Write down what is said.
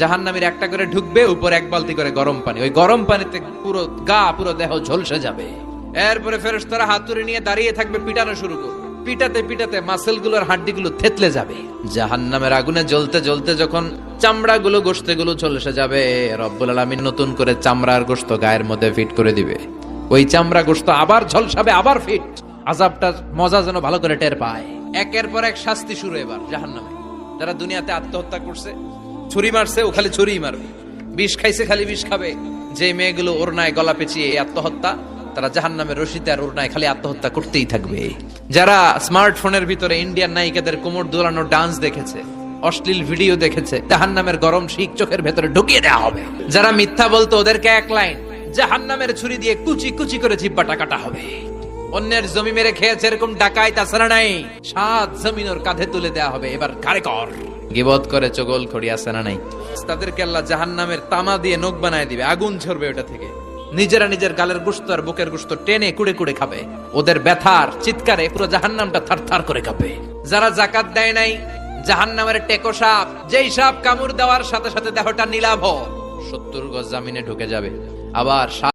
জাহান্নামীর একটা করে ঢুকবে, উপর এক বালতি করে গরম পানি, ওই গরম পানিতে পুরো গা পুরো দেহ ঝলসে যাবে। এরপরে ফেরেশতারা হাতুড়ি নিয়ে দাঁড়িয়ে থাকবে, পিটানো শুরু করবে। পিটাতে পিটাতে মাসেল গুলোর হাড্ডি গুলো থেতলে যাবে। জাহান্নামের আগুনে জ্বলতে জ্বলতে যখন চামড়া গুলো গোশতে গুলো ঝলসে যাবে, রব্বুল আলামিন নতুন করে চামড়ার গোশত গায়ের মধ্যে ফিট করে দিবে। ওই চামড়া গোশত আবার ঝলসাবে, আবার ফিট। আযাবটা মজা যেন ভালো করে টের পায়। একের পর এক শাস্তি শুরু এবার জাহান্নামে। যারা দুনিয়াতে আত্মহত্যা করছে, ছুরি মারছে, ও খালি ছুরিই মারবে, বিষ খাইছে খালি বিষ খাবে। যে মেয়েগুলো ওড়নায় গলা পেঁচিয়ে আত্মহত্যা, তারা জাহান্নামের রশিতে আর ওড়নায় খালি আত্মহত্যা করতেই থাকবে। যারা স্মার্টফোনের ভিতরে ইন্ডিয়ান নায়িকাদের কোমর দোলানো ডান্স দেখেছে, অশ্লীল ভিডিও দেখেছে, জাহান্নামের গরম শিক চোখের ভেতরে ঢুকিয়ে দেওয়া হবে। যারা মিথ্যা বলতো, ওদেরকে এক লাইন জাহান্নামের ছুরি দিয়ে কুচি কুচি করে জিহ্বাটা কাটা হবে। অন্যের জমি মেরে খেয়েছে এরকম ডাকাই তাছাড়া নাই, 7 জমিন ওর কাঁধে তুলে দেওয়া হবে। এবার ঘাড়ে কর। গিবত করে চগল খড়ি আছে না নাই? তাদেরকে আল্লাহ জাহান্নামের তামা দিয়ে নখ বানায় দিবে, আগুন ঝরবে ওটা থেকে। নিজেরা নিজের গালের গোশত আর বুকের গোশত টেনে কুড়ে কুড়ে খাবে। ওদের ব্যথার চিৎকারে পুরো জাহান্নামটা থারথার করে কাঁপে। যারা যাকাত দেয় নাই, জাহান্নামের টেকো সাপ, যেই সাপ কামড় দেওয়ার সাথে সাথে দেহটা নীলাভ 70 গজ জামিনে ঢুকে যাবে। আবার